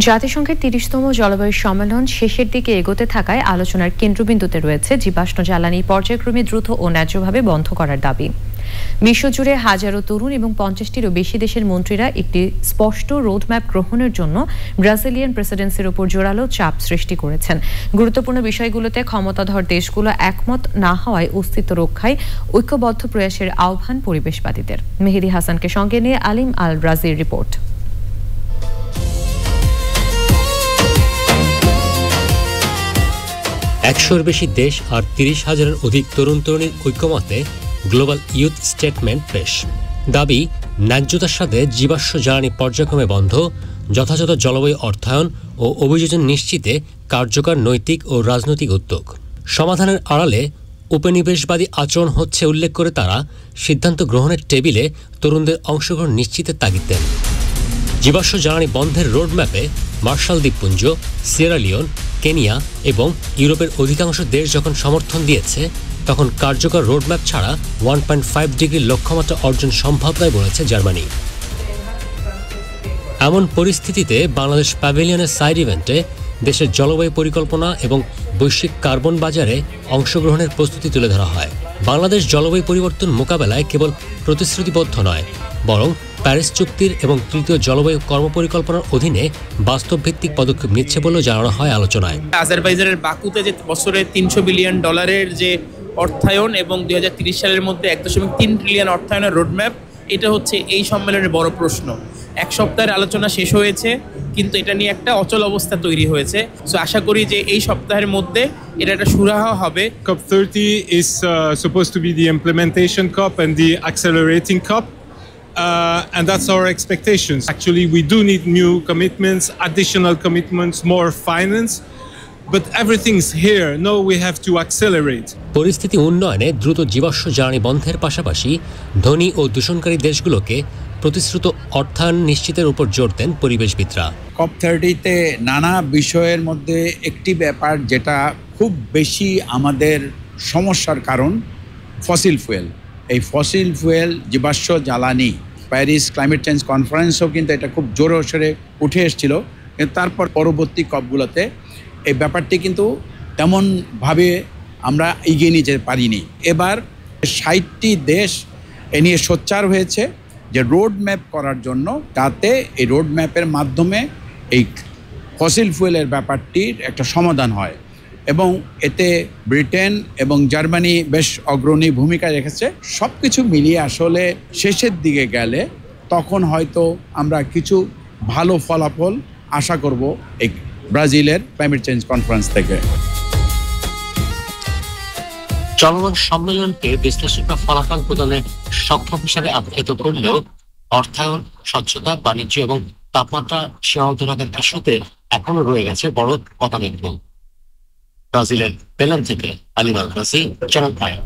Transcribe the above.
জাতিসংঘের ৩০তম জলবায়ু সম্মেলন শেষের দিকে এগোতে থাকায় আলোচনার কেন্দ্রবিন্দুতে রয়েছে জীবাশ্ম জ্বালানি পর্যায়ক্রমে দ্রুত ও ন্যায্যভাবে বন্ধ করার দাবি। বিশ্বজুড়ে হাজারো তরুণ এবং ৫০টিরও বেশি দেশের মন্ত্রীরা একটি স্পষ্ট রোডম্যাপ গ্রহণের জন্য ব্রাজিলিয়ান প্রেসিডেন্সির উপর জোরালো চাপ সৃষ্টি করেছেন। গুরুত্বপূর্ণ বিষয়গুলোতে ক্ষমতাধর দেশগুলো একমত না হওয়ায় অস্তিত্ব রক্ষায় ঐক্যবদ্ধ প্রয়াসের আহ্বান পরিবেশবাদীদের। মেহেদী হাসানকে সঙ্গে নিয়ে আলিম আল রাজির রিপোর্ট। ১০০-এর বেশি দেশ আর ৩০,০০০-এর অধিক তরুণ তরুণীর ঐক্যমতে গ্লোবাল ইউথ স্টেটমেন্ট পেশ। দাবি, ন্যায্যতার সাথে জীবাশ্ম জ্বালানি পর্যায়ক্রমে বন্ধ, যথাযথ জলবায়ু অর্থায়ন ও অভিযোজন নিশ্চিতে কার্যকর নৈতিক ও রাজনৈতিক উদ্যোগ। সমাধানের আড়ালে উপনিবেশবাদী আচরণ হচ্ছে উল্লেখ করে তারা সিদ্ধান্ত গ্রহণের টেবিলে তরুণদের অংশগ্রহণ নিশ্চিতের তাগিদ দেন। জীবাশ্ম জ্বালানি বন্ধের রোডম্যাপে মার্শাল দ্বীপপুঞ্জ, সিয়েরা লিওন, কেনিয়া এবং ইউরোপের অধিকাংশ দেশ যখন সমর্থন দিয়েছে, তখন কার্যকর রোডম্যাপ ছাড়া 1.5 ডিগ্রির লক্ষ্যমাত্রা অর্জন সম্ভব নয় বলেছে জার্মানি। এমন পরিস্থিতিতে বাংলাদেশ প্যাভিলিয়নের সাইড ইভেন্টে দেশের জলবায়ু পরিকল্পনা এবং বৈশ্বিক কার্বন বাজারে অংশগ্রহণের প্রস্তুতি তুলে ধরা হয়। বাংলাদেশ জলবায়ু পরিবর্তন মোকাবেলায় কেবল প্রতিশ্রুতিবদ্ধ নয়, বরং প্যারিস চুক্তির এবং তৃতীয় জলবায়ু কর্মপরিকল্পনার অধীনে বাস্তবভিত্তিক পদক্ষেপ নিচ্ছে বলেও জানানো হয় আলোচনায়। আজারবাইজানের বাকুতে যে বছরে $300 বিলিয়ন যে অর্থায়ন এবং 2030 সালের মধ্যে 1.3 ট্রিলিয়ন অর্থায়নের রোডম্যাপ, এটা হচ্ছে এই সম্মেলনের বড় প্রশ্ন। এক সপ্তাহের আলোচনা শেষ হয়েছে, কিন্তু এটা নিয়ে একটা অচল অবস্থা তৈরি হয়েছে। সো আশা করি যে এই সপ্তাহের মধ্যে এটা একটা সুরাহা হবে। COP30 is supposed to be the implementation COP and the accelerating COP. And that's our expectations. Actually, we do need new commitments, additional commitments, more finance, but everything's here. No, we have to accelerate. পরিস্থিতি উন্নয়নে দ্রুত জীবাশ্ম জ্বালানি বন্ধের পাশাপাশি ধনী ও দূষণকারী দেশগুলোকে প্রতিশ্রুত অর্থায়ন নিশ্চিতের উপর জোর দেন পরিবেশবিদরা। COP30-তে নানা বিষয়ের মধ্যে একটি ব্যাপার যেটা খুব বেশি আমাদের সমস্যার কারণ, ফসিল ফুয়েল। এই ফসিল ফুয়েল জীবাশ্ম জ্বালানি, প্যারিস ক্লাইমেট চেঞ্জ কনফারেন্সও কিন্তু এটা খুব জোরে সোরে উঠে এসেছিল, কিন্তু তারপর পরবর্তী কপগুলোতে এই ব্যাপারটি কিন্তু তেমনভাবে আমরা এগিয়ে নিতে পারিনি। এবার 60টি দেশ এ নিয়ে সোচ্চার হয়েছে যে রোড ম্যাপ করার জন্য, তাতে এই রোড ম্যাপের মাধ্যমে এই ফসিল ফুয়েলের ব্যাপারটির একটা সমাধান হয়, এবং এতে ব্রিটেন এবং জার্মানি বেশ অগ্রণী ভূমিকা রেখেছে। সব কিছু মিলিয়ে আসলে শেষের দিকে গেলে তখন হয়তো আমরা কিছু ভালো ফলাফল আশা করব এই ব্রাজিলের ক্লাইমেট চেঞ্জ কনফারেন্স থেকে। জলবায়ু সম্মেলনকে বিশ্লেষকরা ফলাফল প্রদানে সক্ষম হিসাবে আখ্যায়িত করলেও অর্থায়ন, স্বচ্ছতা, বাণিজ্য এবং তাপমাত্রা সীমাবদ্ধ রাখার ইস্যুতে এখনো রয়ে গেছে বড় মতানৈক্য। ব্রাজিলের বেলাম থেকে আলিম আল রাজি, চ্যানেল 5।